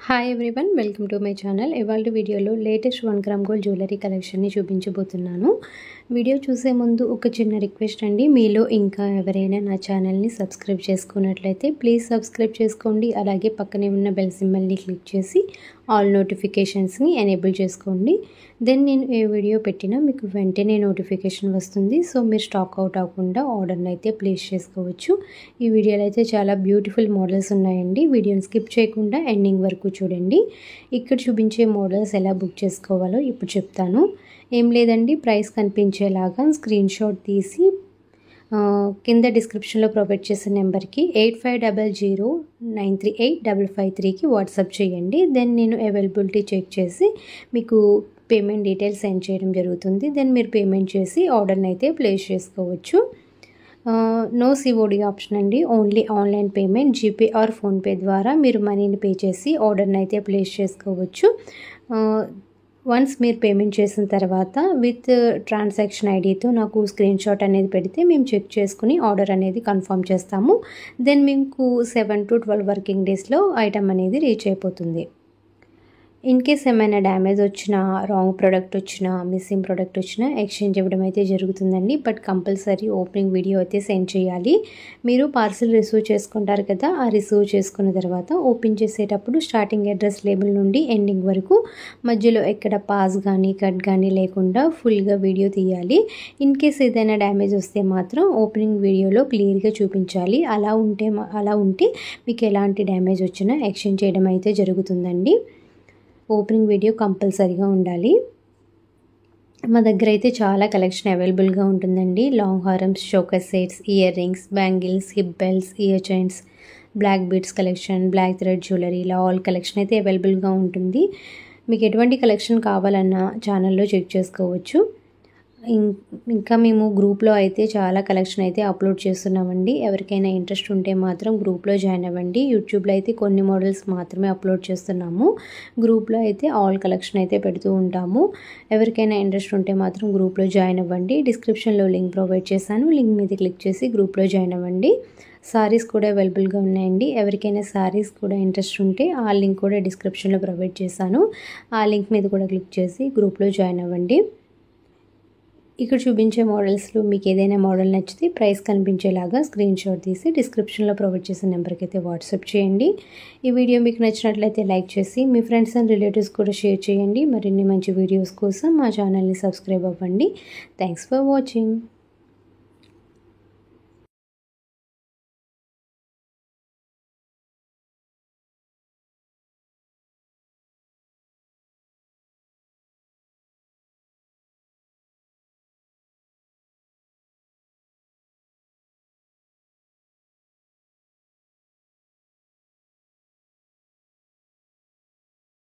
Hi everyone, welcome to my channel. ఇవాళ వీడియోలో latest 1 gram gold jewellery కలెక్షన్ని చూపించబోతున్నాను. Video చూసే ముందు ఒక చిన్న రిక్వెస్ట్ అండి, మీలో ఇంకా ఎవరైనా నా ఛానల్ని సబ్స్క్రైబ్ చేసుకున్నట్లయితే ప్లీజ్ సబ్స్క్రైబ్ చేసుకోండి. అలాగే పక్కనే ఉన్న బెల్ సింబల్ని క్లిక్ చేసి ఆల్ నోటిఫికేషన్స్ని ఎనేబుల్ చేసుకోండి. దెన్ నేను ఏ వీడియో పెట్టినా మీకు వెంటనే నోటిఫికేషన్ వస్తుంది. సో మీరు స్టాక్ అవుట్ అవ్వకుండా ఆర్డర్ని అయితే ప్లేస్ చేసుకోవచ్చు. ఈ వీడియోలో అయితే చాలా బ్యూటిఫుల్ మోడల్స్ ఉన్నాయండి. వీడియోని స్కిప్ చేయకుండా ఎండింగ్ వరకు చూడండి. ఇక్కడ చూపించే మోడల్స్ ఎలా బుక్ చేసుకోవాలో ఇప్పుడు చెప్తాను. ఏం లేదండి, ప్రైస్ కనిపించేలాగా స్క్రీన్ షాట్ తీసి కింద డిస్క్రిప్షన్లో ప్రొవైడ్ చేసిన నెంబర్కి 8500938553కి వాట్సాప్ చేయండి. దెన్ నేను అవైలబిలిటీ చెక్ చేసి మీకు పేమెంట్ డీటెయిల్స్ సెండ్ చేయడం జరుగుతుంది. దెన్ మీరు పేమెంట్ చేసి ఆర్డర్ని అయితే ప్లేస్ చేసుకోవచ్చు. నో సిఓడి ఆప్షన్ అండి, only online payment GPay are PhonePe ద్వారా మీరు మనీని పే చేసి ఆర్డర్ని అయితే ప్లేస్ చేసుకోవచ్చు. వన్స్ మీరు పేమెంట్ చేసిన తర్వాత విత్ ట్రాన్సాక్షన్ ఐడితో నాకు స్క్రీన్ షాట్ అనేది పెడితే మేము చెక్ చేసుకుని ఆర్డర్ అనేది కన్ఫర్మ్ చేస్తాము. దెన్ మీకు 7 to 12 వర్కింగ్ డేస్లో ఐటమ్ అనేది రీచ్ అయిపోతుంది. ఇన్ కేస్ ఏమైనా డ్యామేజ్ వచ్చినా, రాంగ్ ప్రోడక్ట్ వచ్చినా, మిస్సింగ్ ప్రోడక్ట్ వచ్చినా ఎక్స్చేంజ్ ఇవ్వడం అయితే జరుగుతుందండి. బట్ కంపల్సరీ ఓపెనింగ్ వీడియో అయితే సెండ్ చేయాలి. మీరు పార్సిల్ రిసీవ్ చేసుకుంటారు కదా, ఆ రిసీవ్ చేసుకున్న తర్వాత ఓపెన్ చేసేటప్పుడు స్టార్టింగ్ అడ్రస్ లేబుల్ నుండి ఎండింగ్ వరకు మధ్యలో ఎక్కడ పాస్ కానీ కట్ కానీ లేకుండా ఫుల్గా వీడియో తీయాలి. ఇన్ కేస్ ఏదైనా డ్యామేజ్ వస్తే మాత్రం ఓపెనింగ్ వీడియోలో క్లియర్గా చూపించాలి. అలా ఉంటే మీకు ఎలాంటి డ్యామేజ్ వచ్చినా ఎక్స్చేంజ్ చేయడం అయితే జరుగుతుందండి. ఓపెనింగ్ వీడియో కంపల్సరీగా ఉండాలి. మా దగ్గర అయితే చాలా కలెక్షన్ అవైలబుల్గా ఉంటుందండి. లాంగ్ హారమ్స్, choker sets, earrings, bangles, hip belts, ear chains, black beads collection, black thread jewellery, ఇలా ఆల్ కలెక్షన్ అయితే అవైలబుల్గా ఉంటుంది. మీకు ఎటువంటి కలెక్షన్ కావాలన్నా ఛానల్లో చెక్ చేసుకోవచ్చు. ఇంకా మేము గ్రూప్లో అయితే చాలా కలెక్షన్ అయితే అప్లోడ్ చేస్తున్నామండి. ఎవరికైనా ఇంట్రెస్ట్ ఉంటే మాత్రం గ్రూప్లో జాయిన్ అవ్వండి. యూట్యూబ్లో అయితే కొన్ని మోడల్స్ మాత్రమే అప్లోడ్ చేస్తున్నాము. గ్రూప్లో అయితే ఆల్ కలెక్షన్ అయితే పెడుతూ ఉంటాము. ఎవరికైనా ఇంట్రెస్ట్ ఉంటే మాత్రం గ్రూప్లో జాయిన్ అవ్వండి. డిస్క్రిప్షన్లో లింక్ ప్రొవైడ్ చేశాను, లింక్ మీద క్లిక్ చేసి గ్రూప్లో జాయిన్ అవ్వండి. సారీస్ కూడా అవైలబుల్గా ఉన్నాయండి. ఎవరికైనా సారీస్ కూడా ఇంట్రెస్ట్ ఉంటే ఆ లింక్ కూడా డిస్క్రిప్షన్లో ప్రొవైడ్ చేశాను. ఆ లింక్ మీద కూడా క్లిక్ చేసి గ్రూప్లో జాయిన్ అవ్వండి. ఇక్కడ చూపించే మోడల్స్లో మీకు ఏదైనా మోడల్ నచ్చితే ప్రైస్ కనిపించేలాగా స్క్రీన్ షాట్ తీసి డిస్క్రిప్షన్లో ప్రొవైడ్ చేసిన నెంబర్కి అయితే వాట్సాప్ చేయండి. ఈ వీడియో మీకు నచ్చినట్లయితే లైక్ చేసి మీ ఫ్రెండ్స్ అండ్ రిలేటివ్స్ కూడా షేర్ చేయండి. మరిన్ని మంచి వీడియోస్ కోసం మా ఛానల్ని సబ్స్క్రైబ్ అవ్వండి. Thanks for watching.